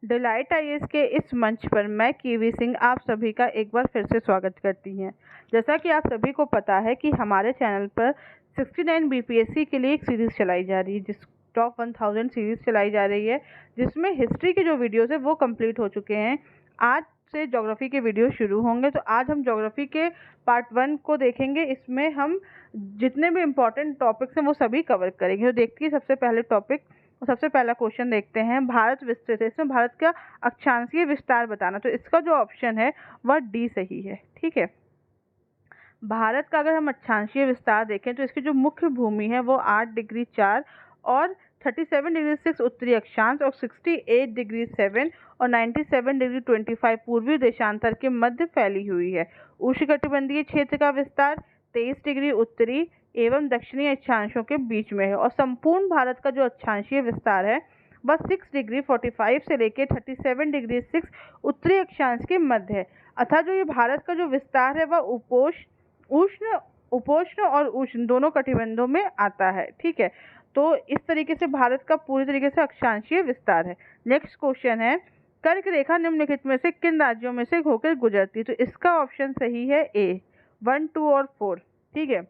Delight IAS के इस मंच पर मैं केवी सिंह आप सभी का एक बार फिर से स्वागत करती हैं। जैसा कि आप सभी को पता है कि हमारे चैनल पर 69 बीपीएससी के लिए एक सीरीज़ चलाई जा रही है, जिस टॉप 1000 सीरीज़ चलाई जा रही है, जिसमें हिस्ट्री के जो वीडियोस है वो कंप्लीट हो चुके हैं। आज से ज्योग्राफी के वीडियो शुरू होंगे, तो आज हम ज्योग्राफी के पार्ट 1 को देखेंगे। इसमें हम जितने भी इम्पोर्टेंट टॉपिक्स हैं वो सभी कवर करेंगे। तो देखिए, सबसे पहले टॉपिक, सबसे पहला क्वेश्चन देखते हैं। भारत विस्तृत है, इसमें भारत का अक्षांशीय विस्तार बताना। तो इसका जो ऑप्शन है वह डी सही है। ठीक है, भारत का अगर हम अक्षांशीय विस्तार देखें तो इसकी जो मुख्य भूमि है वो 8 डिग्री 4 और 37 डिग्री 6 उत्तरी अक्षांश और 68 डिग्री 7 और 97 डिग्री 25 पूर्वी देशांतर के मध्य फैली हुई है। उष्णकटिबंधीय क्षेत्र का विस्तार 23 डिग्री उत्तरी एवं दक्षिणी अक्षांशों के बीच में है और संपूर्ण भारत का जो अक्षांशीय विस्तार है वह 6 डिग्री 45 से लेकर 37 डिग्री 6 उत्तरी अक्षांश के मध्य है। अर्थात जो ये भारत का जो विस्तार है वह उपोष्ण और उष्ण दोनों कटिबंधों में आता है। ठीक है, तो इस तरीके से भारत का पूरी तरीके से अक्षांशीय विस्तार है। नेक्स्ट क्वेश्चन है, कर्क रेखा निम्नलिखित में से किन राज्यों में से होकर गुजरती है? तो इसका ऑप्शन सही है ए, 1, 2 और 4। ठीक है,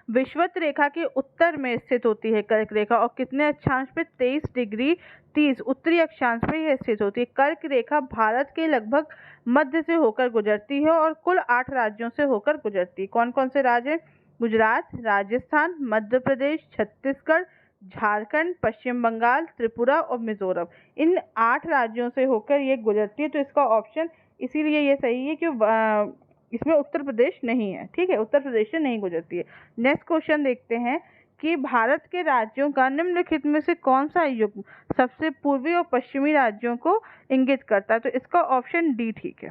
विषुवत रेखा के उत्तर में स्थित होती है कर्क रेखा और कितने अक्षांश पे? 23 डिग्री 30 उत्तरी अक्षांश पे यह स्थित होती है। कर्क रेखा भारत के लगभग मध्य से होकर गुजरती है और कुल 8 राज्यों से होकर गुजरती है। कौन कौन से राज्य हैं? गुजरात, राजस्थान, मध्य प्रदेश, छत्तीसगढ़, झारखंड, पश्चिम बंगाल, त्रिपुरा और मिजोरम। इन 8 राज्यों से होकर ये गुजरती है। तो इसका ऑप्शन इसीलिए ये सही है कि इसमें उत्तर प्रदेश नहीं है। ठीक है, उत्तर प्रदेश से नहीं गुजरती है। नेक्स्ट क्वेश्चन देखते हैं कि भारत के राज्यों का निम्नलिखित में से कौन सा युग्म सबसे पूर्वी और पश्चिमी राज्यों को इंगित करता है? तो इसका ऑप्शन डी ठीक है।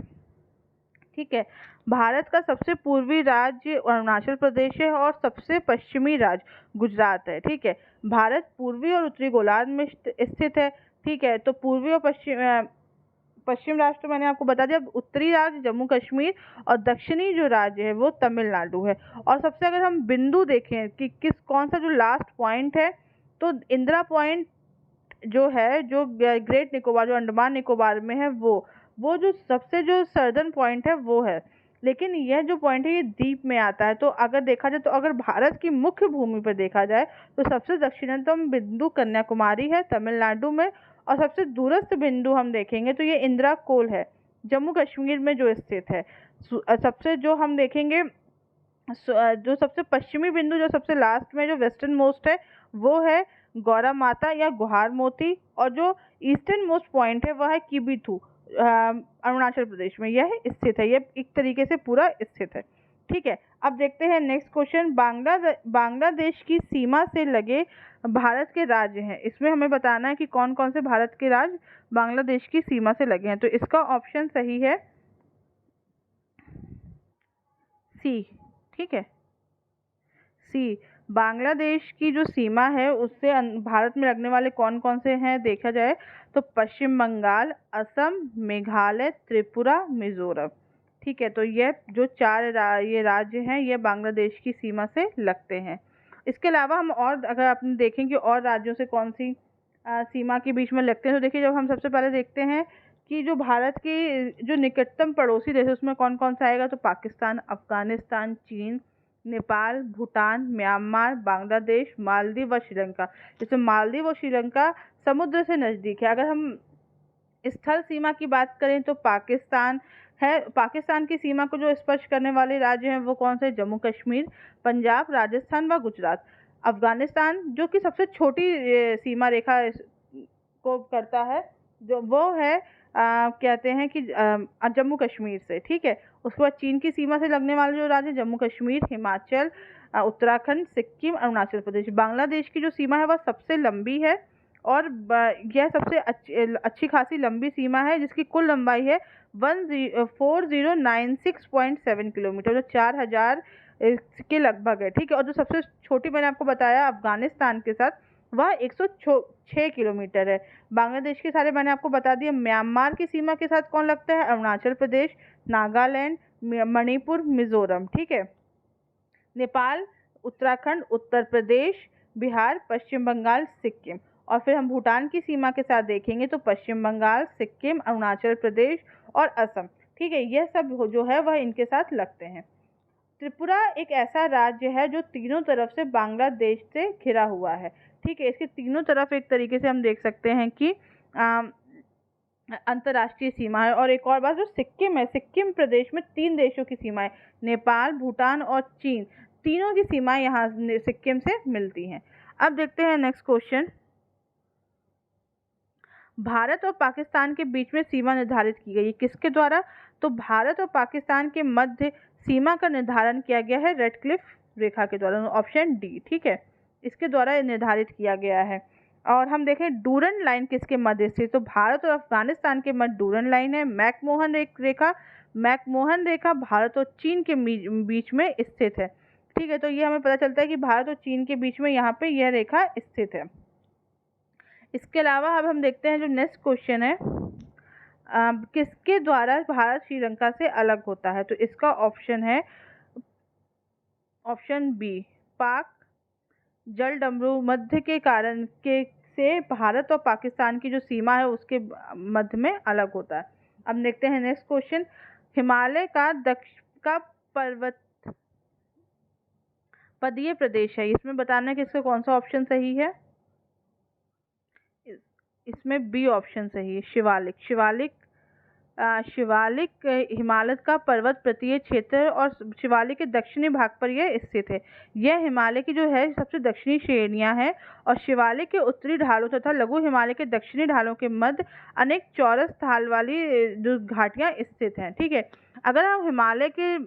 ठीक है, भारत का सबसे पूर्वी राज्य अरुणाचल प्रदेश है और सबसे पश्चिमी राज्य गुजरात है। ठीक है, भारत पूर्वी और उत्तरी गोलार्ध में स्थित है। ठीक है, तो पूर्वी और पश्चिम राष्ट्र मैंने आपको बता दिया। उत्तरी राज्य जम्मू कश्मीर और दक्षिणी जो राज्य है वो तमिलनाडु है। और सबसे अगर हम बिंदु देखें कि कौन सा जो लास्ट पॉइंट है, तो इंदिरा पॉइंट जो है, जो ग्रेट निकोबार जो अंडमान निकोबार में है, वो जो सबसे जो सर्दर्न पॉइंट है वो है। लेकिन यह जो पॉइंट है ये द्वीप में आता है। तो अगर देखा जाए, तो अगर भारत की मुख्य भूमि पर देखा जाए तो सबसे दक्षिणतम बिंदु कन्याकुमारी है तमिलनाडु में, और सबसे दूरस्थ बिंदु हम देखेंगे तो ये इंदिरा कोल है जम्मू कश्मीर में जो स्थित है। सबसे जो हम देखेंगे, जो सबसे पश्चिमी बिंदु, जो सबसे लास्ट में जो वेस्टर्न मोस्ट है वो है गौरा माता या गुहार मोती, और जो ईस्टर्न मोस्ट पॉइंट है वह है किबिथु अरुणाचल प्रदेश में यह स्थित है। यह एक तरीके से पूरा स्थित है। ठीक है, अब देखते हैं नेक्स्ट क्वेश्चन। बांग्लादेश की सीमा से लगे भारत के राज्य हैं। इसमें हमें बताना है कि कौन कौन से भारत के राज्य बांग्लादेश की सीमा से लगे हैं। तो इसका ऑप्शन सही है सी। ठीक है, सी, बांग्लादेश की जो सीमा है उससे भारत में लगने वाले कौन कौन से हैं देखा जाए तो पश्चिम बंगाल, असम, मेघालय, त्रिपुरा, मिजोरम। ठीक है, तो ये जो 4 ये राज्य हैं ये बांग्लादेश की सीमा से लगते हैं। इसके अलावा हम और अगर आपने देखें कि और राज्यों से कौन सी सीमा के बीच में लगते हैं, तो देखिए, जब हम सबसे पहले देखते हैं कि जो भारत के जो निकटतम पड़ोसी देश है उसमें कौन कौन सा आएगा, तो पाकिस्तान, अफगानिस्तान, चीन, नेपाल, भूटान, म्यांमार, बांग्लादेश, मालदीव व श्रीलंका। जैसे मालदीव और श्रीलंका समुद्र से नज़दीक है। अगर हम स्थल सीमा की बात करें तो पाकिस्तान है। पाकिस्तान की सीमा को जो स्पर्श करने वाले राज्य हैं वो कौन से? जम्मू कश्मीर, पंजाब, राजस्थान व गुजरात। अफगानिस्तान जो कि सबसे छोटी सीमा रेखा को करता है, जो वो है कहते हैं कि जम्मू कश्मीर से। ठीक है, उसके बाद चीन की सीमा से लगने वाले जो राज्य जम्मू कश्मीर, हिमाचल, उत्तराखंड, सिक्किम, अरुणाचल प्रदेश। बांग्लादेश की जो सीमा है वह सबसे लंबी है और यह सबसे अच्छी खासी लंबी सीमा है, जिसकी कुल लंबाई है 4096.7 किलोमीटर, जो 4000 के लगभग है। ठीक है, और जो सबसे छोटी मैंने आपको बताया अफगानिस्तान के साथ, वह 106 किलोमीटर है। बांग्लादेश के सारे मैंने आपको बता दिया। म्यांमार की सीमा के साथ कौन लगता है? अरुणाचल प्रदेश, नागालैंड, मणिपुर, मिजोरम। ठीक है, नेपाल, उत्तराखंड, उत्तर प्रदेश, बिहार, पश्चिम बंगाल, सिक्किम। और फिर हम भूटान की सीमा के साथ देखेंगे तो पश्चिम बंगाल, सिक्किम, अरुणाचल प्रदेश और असम। ठीक है, यह सब जो है वह इनके साथ लगते हैं। त्रिपुरा एक ऐसा राज्य है जो तीनों तरफ से बांग्लादेश से घिरा हुआ है। ठीक है, इसके तीनों तरफ एक तरीके से हम देख सकते हैं कि अंतर्राष्ट्रीय सीमा है। और एक और बात, जो सिक्किम है, सिक्किम प्रदेश में 3 देशों की सीमाएं, नेपाल, भूटान और चीन, तीनों की सीमाएं यहाँ सिक्किम से मिलती हैं। अब देखते हैं नेक्स्ट क्वेश्चन। भारत और पाकिस्तान के बीच में सीमा निर्धारित की गई है, किसके द्वारा? तो भारत और पाकिस्तान के मध्य सीमा का निर्धारण किया गया है रेडक्लिफ रेखा के द्वारा, ऑप्शन डी। ठीक है, इसके द्वारा निर्धारित किया गया है। और हम देखें डूरन लाइन किसके मध्य स्थित, तो भारत और अफगानिस्तान के मध्य डूरन लाइन है। मैकमोहन रेखा भारत और चीन के बीच में स्थित है। ठीक है, तो ये हमें पता चलता है कि भारत और चीन के बीच में यहाँ पे यह रेखा स्थित है। इसके अलावा अब हम देखते हैं जो नेक्स्ट क्वेश्चन है, किसके द्वारा भारत श्रीलंका से अलग होता है, तो इसका ऑप्शन है ऑप्शन बी, पाक जलडमरू मध्य के कारण के से भारत और पाकिस्तान की जो सीमा है उसके मध्य में अलग होता है। अब देखते हैं नेक्स्ट क्वेश्चन, हिमालय का पर्वत पदीय प्रदेश है, इसमें बताना है कि इसका कौन सा ऑप्शन सही है। इसमें बी ऑप्शन सही है, शिवालिक हिमालय का पर्वत प्रतीय क्षेत्र और शिवालिक के दक्षिणी भाग पर यह स्थित है। यह हिमालय की जो है सबसे दक्षिणी श्रेणियां हैं और शिवालिक के उत्तरी ढालों तथा लघु हिमालय के दक्षिणी ढालों के मध्य अनेक चौरस ढाल वाली जो घाटियां स्थित हैं। ठीक है, अगर हम हिमालय के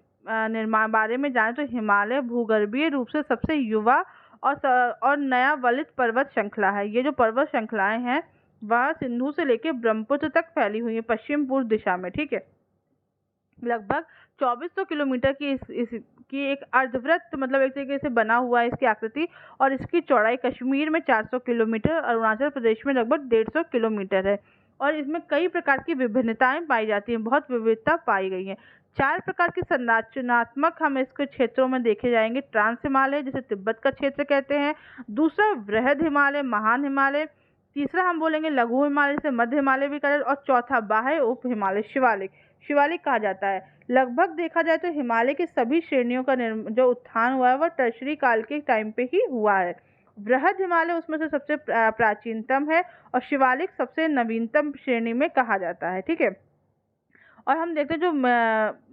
निर्माण बारे में जानें तो हिमालय भूगर्भीय रूप से सबसे युवा और नया वलित पर्वत श्रृंखला है। ये जो पर्वत श्रृंखलाएं हैं वह सिंधु से लेकर ब्रह्मपुत्र तक फैली हुई है पश्चिम पूर्व दिशा में। ठीक है, लगभग 2400 किलोमीटर की एक अर्धवृत्त मतलब एक तरीके से बना हुआ है इसकी आकृति, और इसकी चौड़ाई कश्मीर में 400 किलोमीटर, अरुणाचल प्रदेश में लगभग 150 किलोमीटर है। और इसमें कई प्रकार की विभिन्नताएं पाई जाती हैं, बहुत विविधता पाई गई है। 4 प्रकार के संरचनात्मक हम इसके क्षेत्रों में देखे जाएंगे। ट्रांस हिमालय जिसे तिब्बत का क्षेत्र कहते हैं, दूसरा वृहद हिमालय, महान हिमालय, तीसरा हम बोलेंगे लघु हिमालय से मध्य हिमालय भी कहा, और चौथा बाह्य उप हिमालय शिवालिक कहा जाता है। लगभग देखा जाए तो हिमालय की सभी श्रेणियों का जो उत्थान हुआ है वह टर्शरी काल के टाइम पे ही हुआ है। वृहद हिमालय उसमें से सबसे प्राचीनतम है और शिवालिक सबसे नवीनतम श्रेणी में कहा जाता है। ठीक है, और हम देखते हैं जो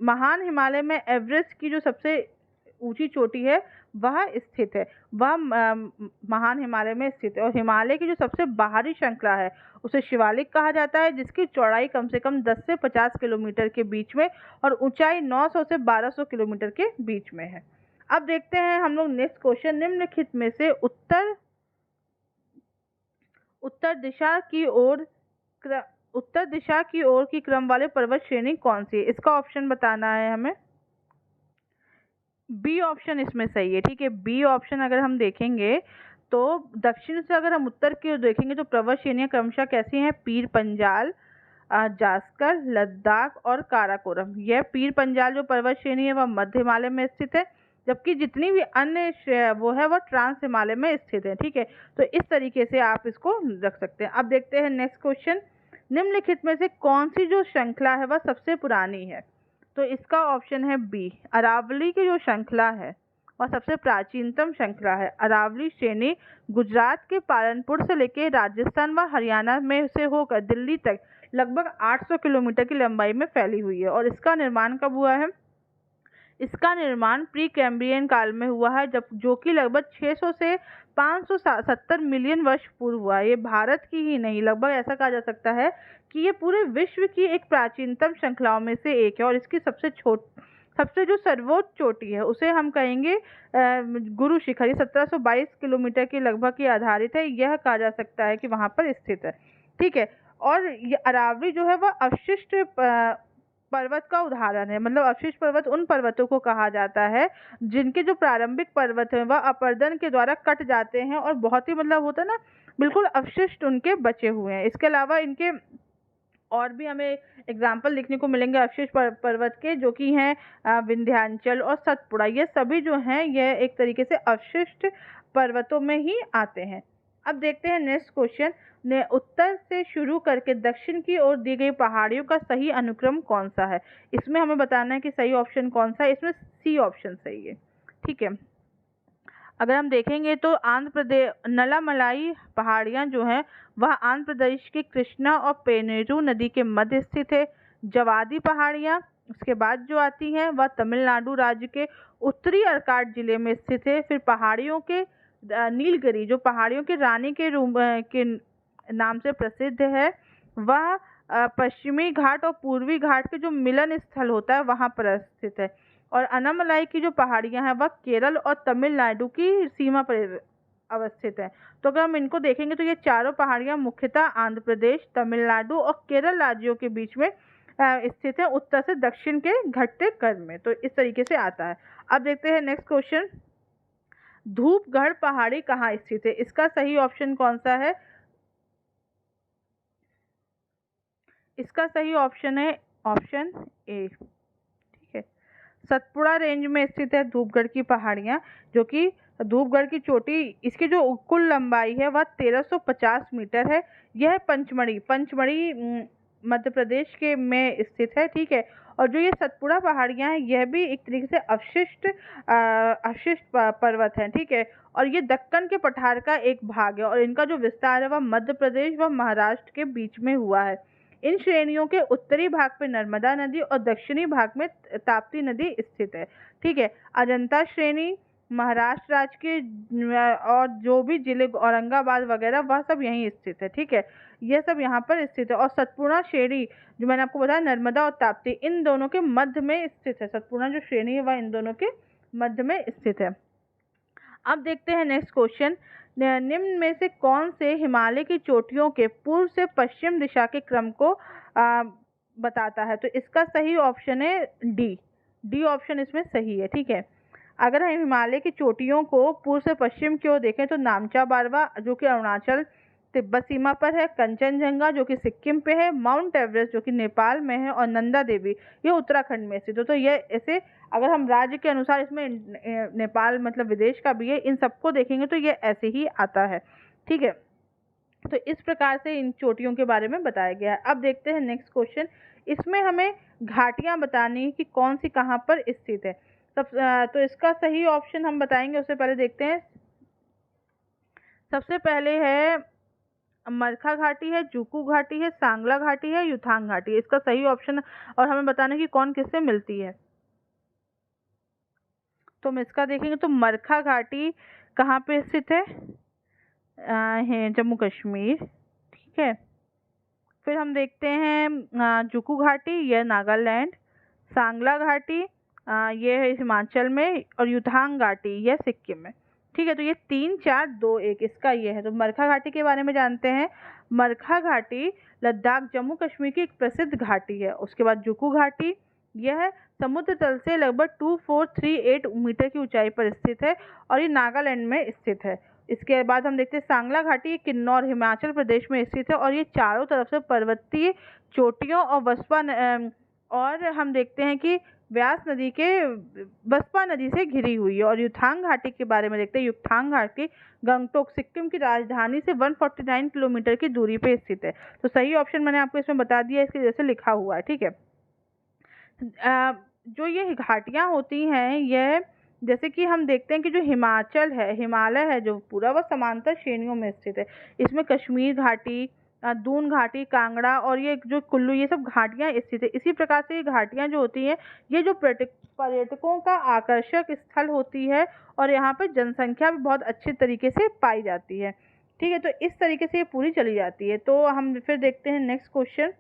महान हिमालय में एवरेस्ट की जो सबसे ऊंची चोटी है वह स्थित है, वह महान हिमालय में स्थित है। और हिमालय की जो सबसे बाहरी श्रृंखला है उसे शिवालिक कहा जाता है, जिसकी चौड़ाई कम से कम 10 से 50 किलोमीटर के बीच में और ऊंचाई 900 से 1200 किलोमीटर के बीच में है। अब देखते हैं हम लोग नेक्स्ट क्वेश्चन, निम्नलिखित में से उत्तर दिशा की ओर की क्रम वाले पर्वत श्रेणी कौन सी है, इसका ऑप्शन बताना है हमें। बी ऑप्शन इसमें सही है। ठीक है, बी ऑप्शन अगर हम देखेंगे तो दक्षिण से अगर हम उत्तर की ओर देखेंगे तो पर्वत श्रेणियां क्रमशः कैसी हैं, पीर पंजाल, जास्कर, लद्दाख और काराकोरम। यह पीर पंजाल जो पर्वत श्रेणी है वह मध्य हिमालय में स्थित है, जबकि जितनी भी अन्य वो है वह ट्रांस हिमालय में स्थित है। ठीक है, तो इस तरीके से आप इसको रख सकते हैं। अब देखते हैं नेक्स्ट क्वेश्चन, निम्नलिखित में से कौन सी जो श्रृंखला है वह सबसे पुरानी है, तो इसका ऑप्शन है बी, अरावली की जो श्रृंखला है वह सबसे प्राचीनतम श्रृंखला है। अरावली श्रेणी गुजरात के पालनपुर से लेकर राजस्थान व हरियाणा में से होकर दिल्ली तक लगभग 800 किलोमीटर की लंबाई में फैली हुई है। और इसका निर्माण कब हुआ है, इसका निर्माण प्री कैम्ब्रियन काल में हुआ है, जो कि लगभग 600 से 570 मिलियन वर्ष पूर्व हुआ है। ये भारत की ही नहीं, लगभग ऐसा कहा जा सकता है कि ये पूरे विश्व की एक प्राचीनतम श्रृंखलाओं में से एक है। और इसकी सबसे जो सर्वोच्च चोटी है उसे हम कहेंगे गुरु शिखर, ये 1722 किलोमीटर के लगभग ही आधारित है, यह कहा जा सकता है कि वहाँ पर स्थित है। ठीक है, और ये अरावली जो है वह अवशिष्ट पर्वत का उदाहरण है। मतलब अवशिष्ट पर्वत उन पर्वतों को कहा जाता है जिनके जो प्रारंभिक पर्वत हैं वह अपरदन के द्वारा कट जाते हैं और बहुत ही मतलब होता है ना, बिल्कुल अवशिष्ट उनके बचे हुए हैं। इसके अलावा इनके और भी हमें एग्जाम्पल देखने को मिलेंगे अवशिष्ट पर्वत के, जो कि हैं विंध्याचल और सतपुड़ा। ये सभी जो हैं यह एक तरीके से अवशिष्ट पर्वतों में ही आते हैं। अब देखते हैं नेक्स्ट क्वेश्चन, ने उत्तर से शुरू करके दक्षिण की ओर दी गई पहाड़ियों का सही अनुक्रम कौन सा है। इसमें हमें बताना है कि सही ऑप्शन कौन सा है। इसमें सी ऑप्शन सही है, ठीक है। अगर हम देखेंगे तो आंध्र प्रदेश नलामलाई पहाड़ियां जो हैं वह आंध्र प्रदेश के कृष्णा और पेनेरू नदी के मध्य स्थित है। जवादी पहाड़ियां उसके बाद जो आती हैं वह तमिलनाडु राज्य के उत्तरी अर्काट जिले में स्थित है। फिर पहाड़ियों के नीलगिरी जो पहाड़ियों के रानी के रूम के नाम से प्रसिद्ध है, वह पश्चिमी घाट और पूर्वी घाट के जो मिलन स्थल होता है वहां पर स्थित है। और अनामलाई की जो पहाड़ियां हैं वह केरल और तमिलनाडु की सीमा पर अवस्थित है। तो अगर हम इनको देखेंगे तो ये चारों पहाड़ियां मुख्यतः आंध्र प्रदेश, तमिलनाडु और केरल राज्यों के बीच में स्थित है, उत्तर से दक्षिण के घटते क्रम में। तो इस तरीके से आता है। अब देखते हैं नेक्स्ट क्वेश्चन, धूपगढ़ पहाड़ी कहाँ स्थित है। इसका सही ऑप्शन कौन सा है। इसका सही ऑप्शन है ऑप्शन ए, ठीक है। सतपुड़ा रेंज में स्थित है धूपगढ़ की पहाड़ियां, जो कि धूपगढ़ की चोटी इसकी जो कुल लंबाई है वह 1350 मीटर है। यह पंचमढ़ी मध्य प्रदेश के में स्थित है, ठीक है। और जो ये सतपुड़ा पहाड़ियां हैं यह भी एक तरीके से अवशिष्ट पर्वत हैं, ठीक है। और ये दक्कन के पठार का एक भाग है और इनका जो विस्तार है वह मध्य प्रदेश व महाराष्ट्र के बीच में हुआ है। इन श्रेणियों के उत्तरी भाग में नर्मदा नदी और दक्षिणी भाग में ताप्ती नदी स्थित है, ठीक है। अजंता श्रेणी महाराष्ट्र राज्य के और जो भी जिले औरंगाबाद वगैरह वह सब यहीं स्थित है, ठीक है। यह सब यहाँ पर स्थित है। और सतपुड़ा श्रेणी जो मैंने आपको बताया नर्मदा और ताप्ती इन दोनों के मध्य में स्थित है। सतपुड़ा जो श्रेणी है वह इन दोनों के मध्य में स्थित है। अब देखते हैं नेक्स्ट क्वेश्चन, निम्न में से कौन से हिमालय की चोटियों के पूर्व से पश्चिम दिशा के क्रम को बताता है। तो इसका सही ऑप्शन है डी ऑप्शन इसमें सही है, ठीक है। अगर हम हिमालय की चोटियों को पूर्व से पश्चिम की ओर देखें तो नामचा बारवा जो कि अरुणाचल तिब्बत सीमा पर है, कंचनजंगा जो कि सिक्किम पे है, माउंट एवरेस्ट जो कि नेपाल में है और नंदा देवी ये उत्तराखंड में स्थित है। तो ये ऐसे अगर हम राज्य के अनुसार इसमें नेपाल मतलब विदेश का भी है, इन सबको देखेंगे तो ये ऐसे ही आता है, ठीक है। तो इस प्रकार से इन चोटियों के बारे में बताया गया है। अब देखते हैं नेक्स्ट क्वेश्चन, इसमें हमें घाटियां बतानी है कि कौन सी कहाँ पर स्थित है। तो इसका सही ऑप्शन हम बताएंगे, उससे पहले देखते हैं। सबसे पहले है मरखा घाटी है, जुकू घाटी है, सांगला घाटी है, युथांग घाटी है। इसका सही ऑप्शन और हमें बताना है कि कौन किससे मिलती है। तो हम इसका देखेंगे तो मरखा घाटी कहाँ पे स्थित है जम्मू कश्मीर, ठीक है। फिर हम देखते हैं जुकू घाटी यह नागालैंड, सांगला घाटी ये है हिमाचल में और युथांग घाटी यह सिक्किम में, ठीक है। तो ये 3 4 2 1 इसका ये है। तो मरखा घाटी के बारे में जानते हैं। मरखा घाटी लद्दाख जम्मू कश्मीर की एक प्रसिद्ध घाटी है। उसके बाद जुकू घाटी यह समुद्र तल से लगभग 2438 मीटर की ऊंचाई पर स्थित है और ये नागालैंड में स्थित है। इसके बाद हम देखते हैं सांगला घाटी किन्नौर हिमाचल प्रदेश में स्थित है और ये चारों तरफ से पर्वतीय चोटियों और हम देखते हैं कि व्यास नदी के बसपा नदी से घिरी हुई है। और युथांग घाटी के बारे में देखते हैं। युथांग घाटी गंगटोक सिक्किम की राजधानी से 149 किलोमीटर की दूरी पे स्थित है। तो सही ऑप्शन मैंने आपको इसमें बता दिया, इसके जैसे लिखा हुआ है, ठीक है। जो ये घाटियां होती हैं यह जैसे कि हम देखते हैं कि जो हिमालय है जो पूरा वह समांतर श्रेणियों में स्थित है। इसमें कश्मीर घाटी, दून घाटी, कांगड़ा और ये जो कुल्लू ये सब घाटियां स्थित है। इसी प्रकार से ये घाटियां जो होती हैं ये जो पर्यटकों का आकर्षक स्थल होती है और यहाँ पर जनसंख्या भी बहुत अच्छे तरीके से पाई जाती है, ठीक है। तो इस तरीके से ये पूरी चली जाती है। तो हम फिर देखते हैं नेक्स्ट क्वेश्चन,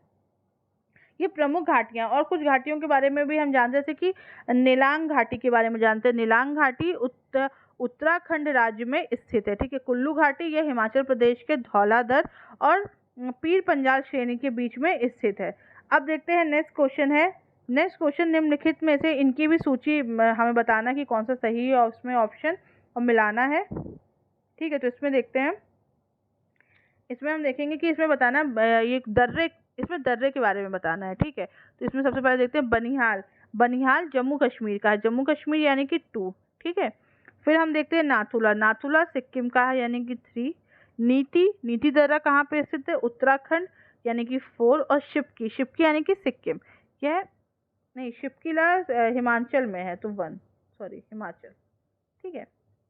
ये प्रमुख घाटियां और कुछ घाटियों के बारे में भी हम जानते हैं, जैसे कि नीलांग घाटी के बारे में जानते हैं। नीलांग घाटी उत्तराखंड राज्य में स्थित है, ठीक है। कुल्लू घाटी यह हिमाचल प्रदेश के धौलाधर और पीर पंजाल श्रेणी के बीच में स्थित है। अब देखते हैं नेक्स्ट क्वेश्चन है। नेक्स्ट क्वेश्चन निम्नलिखित में से इनकी भी सूची हमें बताना कि कौन सा सही है और उसमें ऑप्शन और मिलाना है, ठीक है। तो इसमें देखते हैं, इसमें हम देखेंगे कि इसमें बताना ये दर्रे के बारे में बताना है, ठीक है। तो इसमें सबसे पहले देखते हैं बनिहाल जम्मू कश्मीर का है, जम्मू कश्मीर यानी कि 2, ठीक है। फिर हम देखते हैं नाथुला सिक्किम का है यानी कि 3, नीति, नीति दर्रा कहाँ पे स्थित है? उत्तराखंड यानी कि 4। और शिपकी, शिपकी यानी कि सिक्किम, यह नहीं, शिपकीला हिमाचल में है, तो 1, सॉरी हिमाचल, ठीक है।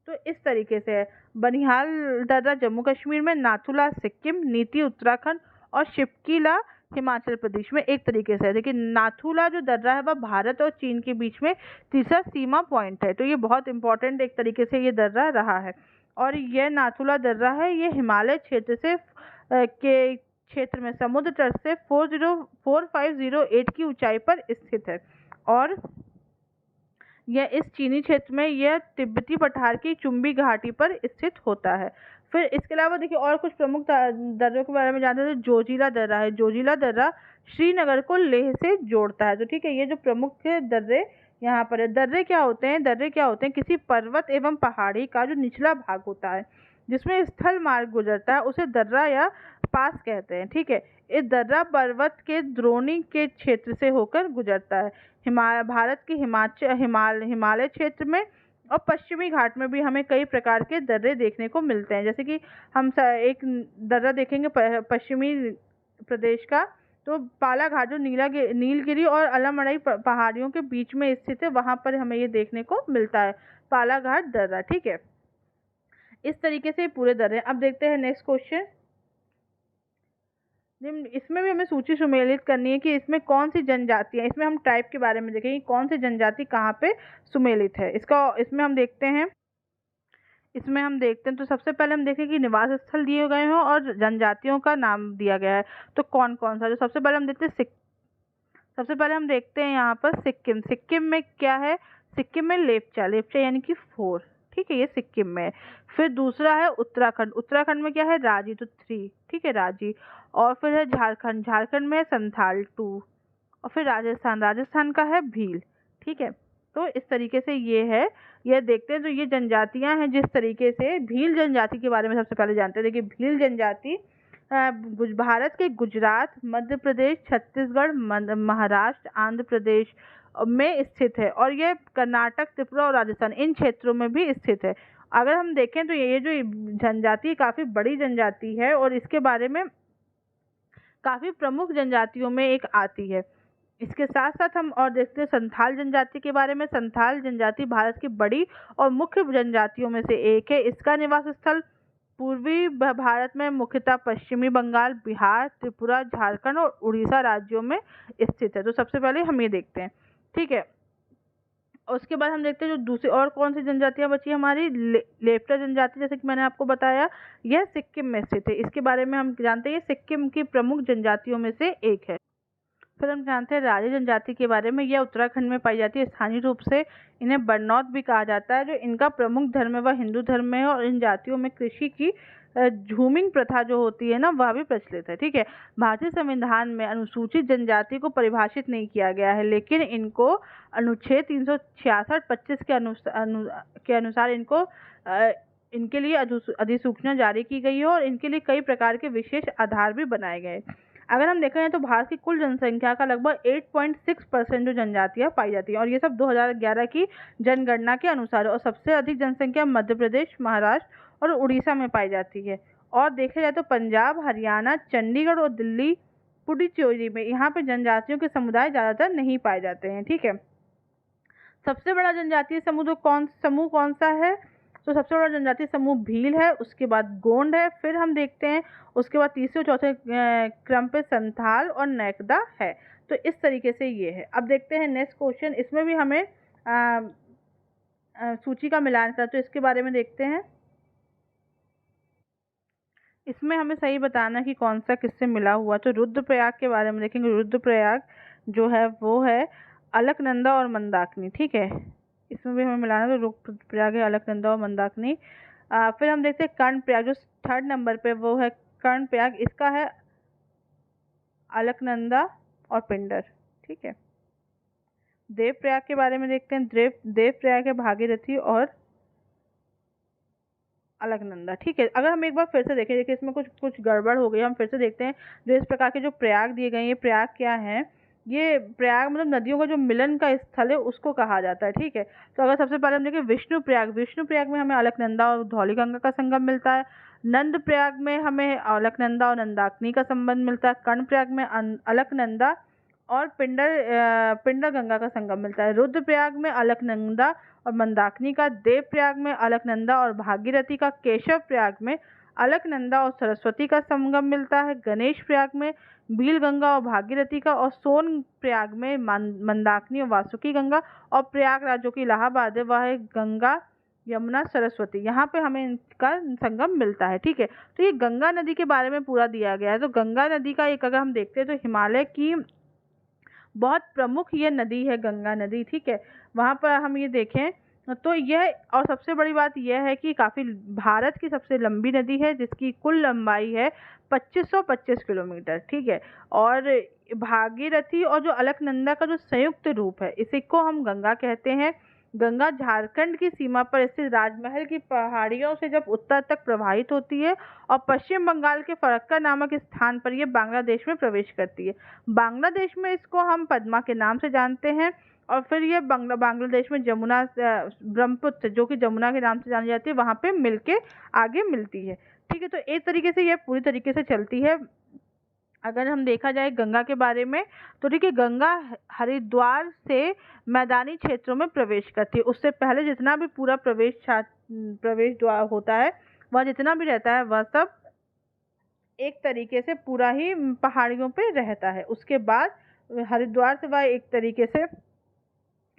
तो इस तरीके से है। बनिहाल दर्रा जम्मू कश्मीर में, नाथुला सिक्किम, नीति उत्तराखंड और शिपकीला हिमाचल प्रदेश में एक तरीके से है। देखिए नाथुला जो दर्रा है वह भारत और चीन के बीच में तीसरा सीमा पॉइंट है, तो ये बहुत इंपॉर्टेंट एक तरीके से ये दर्रा रहा है। और यह नाथुला दर्रा है, ये हिमालय क्षेत्र से के क्षेत्र में समुद्र तट से 4508 की ऊंचाई पर स्थित है। और यह इस चीनी क्षेत्र में यह तिब्बती पठार की चुंबी घाटी पर स्थित होता है। फिर इसके अलावा देखिए और कुछ प्रमुख दर्रों के बारे में जानते हैं। तो जोजिला दर्रा है, जोजिला दर्रा श्रीनगर को लेह से जोड़ता है। तो ठीक है, ये जो प्रमुख दर्रे यहाँ पर है। दर्रे क्या होते हैं? दर्रे क्या होते हैं? किसी पर्वत एवं पहाड़ी का जो निचला भाग होता है जिसमें स्थल मार्ग गुजरता है उसे दर्रा या पास कहते हैं। ठीक है, इस दर्रा पर्वत के द्रोणी के क्षेत्र से होकर गुजरता है। भारत के हिमालय क्षेत्र में और पश्चिमी घाट में भी हमें कई प्रकार के दर्रे देखने को मिलते हैं। जैसे कि हम एक दर्रा देखेंगे पश्चिमी प्रदेश का, तो पाला घाट जो नीलगिरी और अलमड़ई पहाड़ियों के बीच में स्थित है, वहां पर हमें ये देखने को मिलता है, पाला घाट दर्रा। ठीक है, इस तरीके से पूरे दर्रे। अब देखते हैं नेक्स्ट क्वेश्चन। इसमें भी हमें सूची सुमेलित करनी है कि इसमें कौन सी जनजातियां, इसमें हम टाइप के बारे में देखेंगे कौन सी जनजाति कहाँ पे सुमेलित है। इसमें हम देखते हैं तो सबसे पहले हम देखें कि निवास स्थल दिए गए हों और जनजातियों का नाम दिया गया है, तो कौन कौन सा। जो सबसे पहले हम देखते हैं यहाँ पर सिक्किम। सिक्किम में क्या है? सिक्किम में लेप्चा, लेप्चा यानी कि 4। ठीक है, ये सिक्किम में। फिर दूसरा है उत्तराखंड, उत्तराखंड में क्या है? राजी, तो 3। ठीक है, राजी। और फिर है झारखंड, झारखंड में संथाल 2। और फिर राजस्थान, राजस्थान का है भील। ठीक है, तो इस तरीके से ये है, यह देखते हैं। तो ये जनजातियां हैं जिस तरीके से। भील जनजाति के बारे में सबसे पहले जानते हैं। देखिए भील जनजाति भारत के गुजरात, मध्य प्रदेश, छत्तीसगढ़, महाराष्ट्र, आंध्र प्रदेश में स्थित है और यह कर्नाटक, त्रिपुरा और राजस्थान इन क्षेत्रों में भी स्थित है। अगर हम देखें तो ये जो जनजाति काफ़ी बड़ी जनजाति है और इसके बारे में काफ़ी प्रमुख जनजातियों में एक आती है। इसके साथ साथ हम और देखते हैं संथाल जनजाति के बारे में। संथाल जनजाति भारत की बड़ी और मुख्य जनजातियों में से एक है। इसका निवास स्थल पूर्वी भारत में मुख्यतः पश्चिमी बंगाल, बिहार, त्रिपुरा, झारखंड और उड़ीसा राज्यों में स्थित है। तो सबसे पहले हम ये देखते हैं। ठीक है, उसके बाद हम देखते हैं जो दूसरी और कौन सी जनजातियां बची हमारी। लेप्चा जनजाति, जैसे कि मैंने आपको बताया, यह सिक्किम में स्थित है। इसके बारे में हम जानते हैं सिक्किम की प्रमुख जनजातियों में से एक है। फिर हम जानते हैं राजे जनजाति के बारे में। यह उत्तराखंड में पाई जाती है। स्थानीय रूप से इन्हें बरनौत भी कहा जाता है। जो इनका प्रमुख धर्म है वह हिंदू धर्म है और इन जातियों में कृषि की झूमिंग प्रथा जो होती है ना, वह भी प्रचलित है। ठीक है, भारतीय संविधान में अनुसूचित जनजाति को परिभाषित नहीं किया गया है, लेकिन इनको अनुच्छेद 366-25 के अनुसार इनके लिए अधिसूचना जारी की गई है और इनके लिए कई प्रकार के विशेष आधार भी बनाए गए। अगर हम देखें तो भारत की कुल जनसंख्या का लगभग 8.6% जो जनजातियां पाई जाती हैं और ये सब 2011 की जनगणना के अनुसार है। और सबसे अधिक जनसंख्या मध्य प्रदेश, महाराष्ट्र और उड़ीसा में पाई जाती है। और देखा जाए तो पंजाब, हरियाणा, चंडीगढ़ और दिल्ली, पुडुचेरी में यहाँ पे जनजातियों के समुदाय ज़्यादातर नहीं पाए जाते हैं। ठीक है, सबसे बड़ा जनजातीय समूह कौन सा है? तो सबसे बड़ा जनजातीय समूह भील है, उसके बाद गोंड है, फिर हम देखते हैं उसके बाद तीसरे और चौथे क्रम पे संथाल और नेकदा है। तो इस तरीके से ये है। अब देखते हैं नेक्स्ट क्वेश्चन। इसमें भी हमें सूची का मिलान करना, तो इसके बारे में देखते हैं। इसमें हमें सही बताना कि कौन सा किससे मिला हुआ। तो रुद्रप्रयाग के बारे में देखेंगे। रुद्रप्रयाग जो है वो है अलकनंदा और मंदाकिनी। ठीक है, इसमें भी हमें मिलाना है। तो रुद्रप्रयाग है, अलकनंदा और मंदाकिनी। फिर हम देखते हैं कर्णप्रयाग जो 3rd नंबर पे, वो है कर्णप्रयाग। इसका है अलकनंदा और पिंडर। ठीक है, देवप्रयाग के बारे में देखते हैं। देवप्रयाग है भागीरथी और अलकनंदा। ठीक है, अगर हम एक बार फिर से देखें, देखिए इसमें कुछ गड़बड़ हो गई, हम फिर से देखते हैं। जो इस प्रकार के जो प्रयाग दिए गए हैं, ये प्रयाग क्या है? ये प्रयाग मतलब नदियों का जो मिलन का स्थल है उसको कहा जाता है। ठीक है, तो अगर सबसे पहले हम देखें विष्णु प्रयाग में हमें अलकनंदा और धौलीगंगा का संगम मिलता है। नंदप्रयाग में हमें अलकनंदा और नंदाकिनी का संबंध मिलता है। कर्णप्रयाग में अलकनंदा और पिंडर गंगा का संगम मिलता है। रुद्रप्रयाग में अलकनंदा और मंदाकिनी का, देवप्रयाग में अलकनंदा और भागीरथी का, केशव प्रयाग में अलकनंदा और सरस्वती का संगम मिलता है। गणेश प्रयाग में भील गंगा और भागीरथी का, और सोन प्रयाग में मंदाकिनी और वासुकी गंगा, और प्रयागराज जो कि इलाहाबाद है वह है गंगा यमुना सरस्वती, यहाँ पे हमें इनका संगम मिलता है। ठीक है, तो ये गंगा नदी के बारे में पूरा दिया गया है। तो गंगा नदी का एक अगर हम देखते हैं तो हिमालय की बहुत प्रमुख ये नदी है गंगा नदी। ठीक है, वहाँ पर हम ये देखें तो यह, और सबसे बड़ी बात यह है कि काफ़ी भारत की सबसे लंबी नदी है जिसकी कुल लंबाई है 2525 किलोमीटर। ठीक है, और भागीरथी और जो अलकनंदा का जो संयुक्त रूप है इसी को हम गंगा कहते हैं। गंगा झारखंड की सीमा पर स्थित राजमहल की पहाड़ियों से जब उत्तर तक प्रवाहित होती है और पश्चिम बंगाल के फरक्का नामक स्थान पर यह बांग्लादेश में प्रवेश करती है। बांग्लादेश में इसको हम पद्मा के नाम से जानते हैं, और फिर ये बांग्लादेश में जमुना, ब्रह्मपुत्र जो कि जमुना के नाम से जानी जाती है, वहाँ पे मिलके आगे मिलती है। ठीक है, तो एक तरीके से ये पूरी तरीके से चलती है। अगर हम देखा जाए गंगा के बारे में तो ठीक है, गंगा हरिद्वार से मैदानी क्षेत्रों में प्रवेश करती है। उससे पहले जितना भी पूरा प्रवेश द्वार होता है, वह जितना भी रहता है वह सब एक तरीके से पूरा ही पहाड़ियों पे रहता है। उसके बाद हरिद्वार से वह एक तरीके से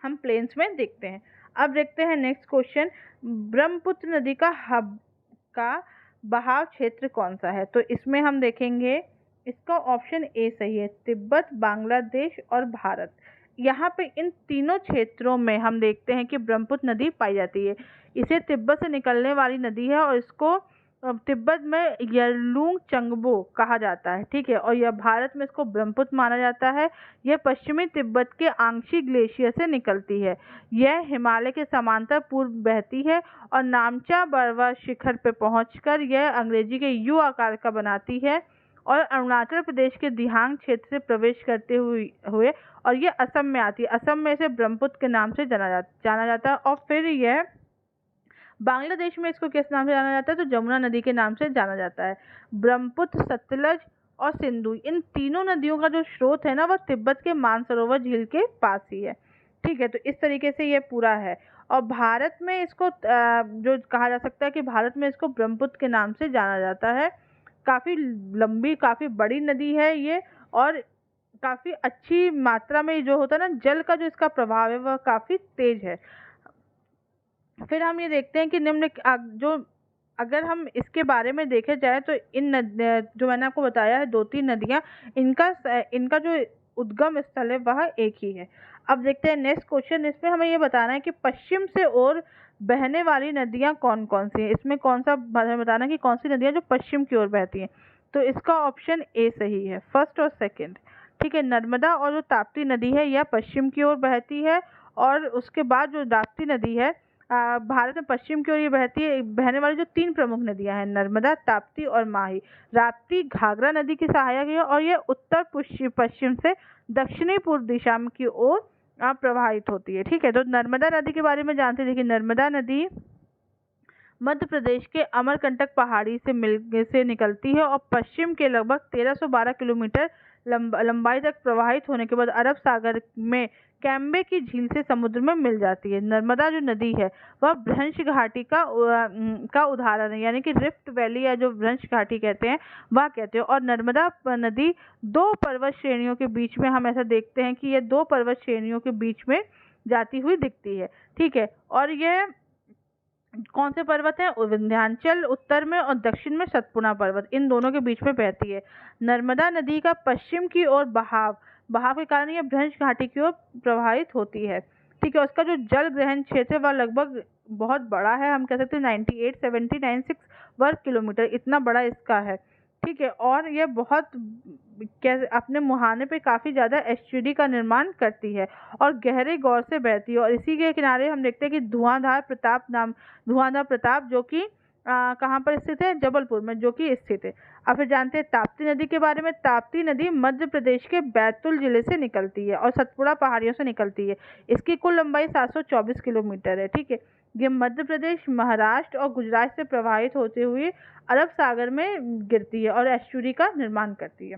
हम प्लेन्स में देखते हैं। अब देखते हैं नेक्स्ट क्वेश्चन, ब्रह्मपुत्र नदी का बहाव क्षेत्र कौन सा है? तो इसमें हम देखेंगे इसका ऑप्शन ए सही है, तिब्बत, बांग्लादेश और भारत। यहाँ पे इन तीनों क्षेत्रों में हम देखते हैं कि ब्रह्मपुत्र नदी पाई जाती है। इसे तिब्बत से निकलने वाली नदी है और इसको तिब्बत में यरलुंग चंगबो कहा जाता है। ठीक है, और यह भारत में इसको ब्रह्मपुत्र माना जाता है। यह पश्चिमी तिब्बत के आंगशी ग्लेशियर से निकलती है। यह हिमालय के समांतर पूर्व बहती है और नामचा बरवा शिखर पर पहुंचकर यह अंग्रेजी के यू आकार का बनाती है और अरुणाचल प्रदेश के दिहांग क्षेत्र से प्रवेश करते हुए और ये असम में आती है। असम में इसे ब्रह्मपुत्र के नाम से जाना जाता है, और फिर यह बांग्लादेश में इसको किस नाम से जाना जाता है? तो जमुना नदी के नाम से जाना जाता है। ब्रह्मपुत्र, सतलज और सिंधु, इन तीनों नदियों का जो स्रोत है ना वह तिब्बत के मानसरोवर झील के पास ही है। ठीक है, तो इस तरीके से ये पूरा है। और भारत में इसको जो कहा जा सकता है कि भारत में इसको ब्रह्मपुत्र के नाम से जाना जाता है। काफ़ी लंबी, काफ़ी बड़ी नदी है ये, और काफ़ी अच्छी मात्रा में जो होता है ना जल का जो इसका प्रभाव है वह काफ़ी तेज है। फिर हम ये देखते हैं कि निम्न जो, अगर हम इसके बारे में देखे जाए तो इन जो मैंने आपको बताया है 2-3 नदियाँ, इनका जो उद्गम स्थल है वह एक ही है। अब देखते हैं नेक्स्ट क्वेश्चन, इसमें हमें ये बताना है कि पश्चिम से ओर बहने वाली नदियाँ कौन कौन सी हैं। इसमें कौन सा बताना है कि कौन सी नदियाँ जो पश्चिम की ओर बहती हैं। तो इसका ऑप्शन ए सही है, फर्स्ट और सेकंड। ठीक है, नर्मदा और जो ताप्ती नदी है यह पश्चिम की ओर बहती है, और उसके बाद जो राप्ती नदी है भारत में पश्चिम की ओर ये बहती है। बहने वाली जो 3 प्रमुख नदियां हैं नर्मदा, ताप्ती और माही। राप्ती घाघरा नदी की सहायक है और ये उत्तर पश्चिम से दक्षिणी पूर्व दिशा की ओर प्रवाहित होती है। ठीक है, तो नर्मदा नदी के बारे में जानते हैं। देखिए, नर्मदा नदी मध्य प्रदेश के अमरकंटक पहाड़ी से निकलती है और पश्चिम के लगभग 1312 किलोमीटर लंबाई तक प्रवाहित होने के बाद अरब सागर में कैम्बे की झील से समुद्र में मिल जाती है। नर्मदा जो नदी है वह भ्रंश घाटी का उदाहरण है, यानी कि रिफ्ट वैली या जो भ्रंश घाटी कहते हैं वह कहते हैं। और नर्मदा नदी 2 पर्वत श्रेणियों के बीच में, हम ऐसा देखते हैं कि यह 2 पर्वत श्रेणियों के बीच में जाती हुई दिखती है। ठीक है, और यह कौन से पर्वत हैं? विंध्याचल उत्तर में और दक्षिण में सतपुड़ा पर्वत, इन दोनों के बीच में बहती है। नर्मदा नदी का पश्चिम की ओर बहाव के कारण यह भ्रंश घाटी की ओर प्रवाहित होती है। ठीक है, उसका जो जल ग्रहण क्षेत्र है वह लगभग बहुत बड़ा है, हम कह सकते हैं 98,796 वर्ग किलोमीटर, इतना बड़ा इसका है। ठीक है, और यह बहुत अपने मुहाने पे काफ़ी ज़्यादा एस्चुरी का निर्माण करती है और गहरे गौर से बहती है। और इसी के किनारे हम देखते हैं कि धुआंधार प्रताप जो कि कहाँ पर स्थित है? जबलपुर में, जो कि स्थित है। अब फिर जानते हैं ताप्ती नदी के बारे में। ताप्ती नदी मध्य प्रदेश के बैतूल जिले से निकलती है और सतपुड़ा पहाड़ियों से निकलती है। इसकी कुल लंबाई 724 किलोमीटर है। ठीक है, ये मध्य प्रदेश, महाराष्ट्र और गुजरात से प्रवाहित होते हुए अरब सागर में गिरती है और एस्चुरी का निर्माण करती है।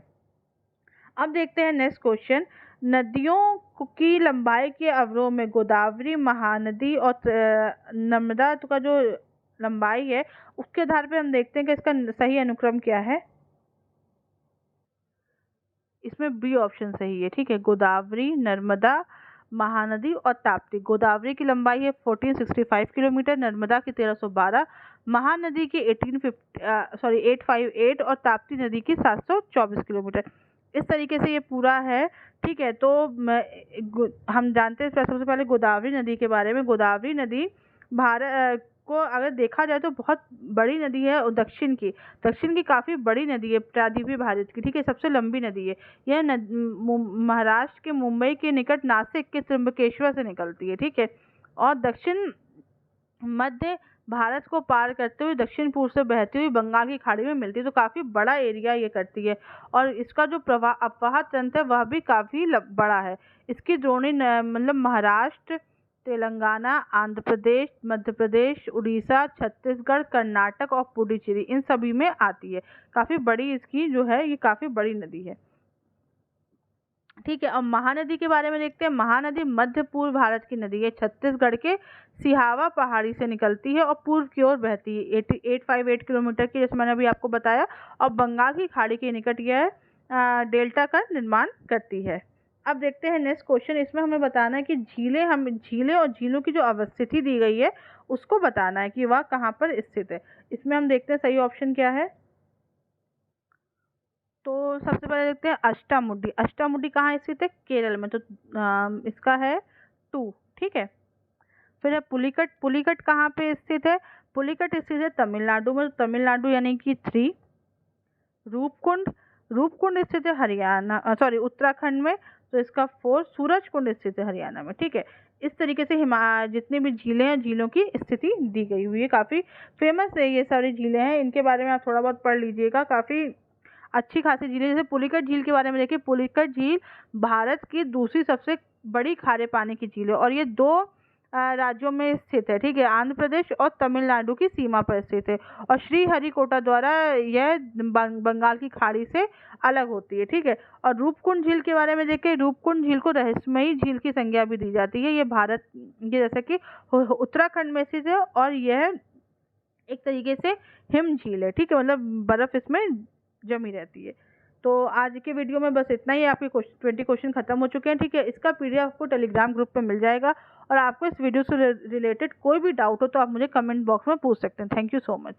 अब देखते हैं नेक्स्ट क्वेश्चन। नदियों की लंबाई के अवरोह में गोदावरी, महानदी और नर्मदा का जो लंबाई है, उसके आधार पे हम देखते हैं कि इसका सही अनुक्रम क्या है। इसमें बी ऑप्शन सही है। ठीक है, गोदावरी, नर्मदा, महानदी और ताप्ती। गोदावरी की लंबाई है 1465 किलोमीटर, नर्मदा की 1312, महानदी की 858 और ताप्ती नदी की 724 किलोमीटर। इस तरीके से ये पूरा है। ठीक है, तो हम जानते हैं सबसे पहले गोदावरी नदी के बारे में। गोदावरी नदी भारत को अगर देखा जाए तो बहुत बड़ी नदी है और दक्षिण की काफ़ी बड़ी नदी है प्रायद्वीपीय भारत की। ठीक है, सबसे लंबी नदी है। यह महाराष्ट्र के मुंबई के निकट नासिक के त्र्यंबकेश्वर से निकलती है। ठीक है, और दक्षिण मध्य भारत को पार करते हुए दक्षिण पूर्व से बहती हुई बंगाल की खाड़ी में मिलती है। तो काफ़ी बड़ा एरिया ये करती है और इसका जो अववाह तंत्र है वह भी काफ़ी बड़ा है। इसकी द्रोणी मतलब महाराष्ट्र, तेलंगाना, आंध्र प्रदेश, मध्य प्रदेश, उड़ीसा, छत्तीसगढ़, कर्नाटक और पुडुचेरी, इन सभी में आती है। काफ़ी बड़ी इसकी जो है, ये काफ़ी बड़ी नदी है। ठीक है, अब महानदी के बारे में देखते हैं। महानदी मध्य पूर्व भारत की नदी है। छत्तीसगढ़ के सिहावा पहाड़ी से निकलती है और पूर्व की ओर बहती है। 858 किलोमीटर की, जैसे मैंने अभी आपको बताया, और बंगाल की खाड़ी के निकट यह डेल्टा का निर्माण करती है। अब देखते हैं नेक्स्ट क्वेश्चन। इसमें हमें बताना है कि झीलें और झीलों की जो अवस्थिति दी गई है उसको बताना है कि वह कहाँ पर स्थित है। इसमें हम देखते हैं सही ऑप्शन क्या है। तो सबसे पहले देखते हैं अष्टामुडी। अष्टामुडी कहाँ स्थित है? केरल में। तो इसका है 2। ठीक है, फिर है पुलिकट। पुलिकट कहाँ पे स्थित है? पुलिकट स्थित है तमिलनाडु में। तमिलनाडु यानी कि 3। रूपकुंड। रूपकुंड स्थित है हरियाणा, सॉरी उत्तराखंड में। तो इसका 4। सूरजकुंड स्थित है हरियाणा में। ठीक है, इस तरीके से जितनी भी झीलें हैं, झीलों की स्थिति दी गई हुई है। काफ़ी फेमस है ये सारी झीलें हैं, इनके बारे में आप थोड़ा बहुत पढ़ लीजिएगा। काफ़ी अच्छी खासी झीलें, जैसे पुलिकट झील के बारे में देखिए। पुलिकट झील भारत की दूसरी सबसे बड़ी खारे पानी की झील है और ये 2 राज्यों में स्थित है। ठीक है, आंध्र प्रदेश और तमिलनाडु की सीमा पर स्थित है और श्रीहरिकोटा द्वारा यह बंगाल की खाड़ी से अलग होती है। ठीक है, और रूपकुंड झील के बारे में देखिए। रूपकुंड झील को रहस्यमयी झील की संज्ञा भी दी जाती है। ये भारत के जैसे कि उत्तराखंड में स्थित है और यह एक तरीके से हिम झील है। ठीक है, मतलब बर्फ इसमें जमी रहती है। तो आज के वीडियो में बस इतना ही। आपके 20 क्वेश्चन खत्म हो चुके हैं। ठीक है, इसका PDF आपको टेलीग्राम ग्रुप पे मिल जाएगा और आपको इस वीडियो से रिलेटेड कोई भी डाउट हो तो आप मुझे कमेंट बॉक्स में पूछ सकते हैं। Thank you so much.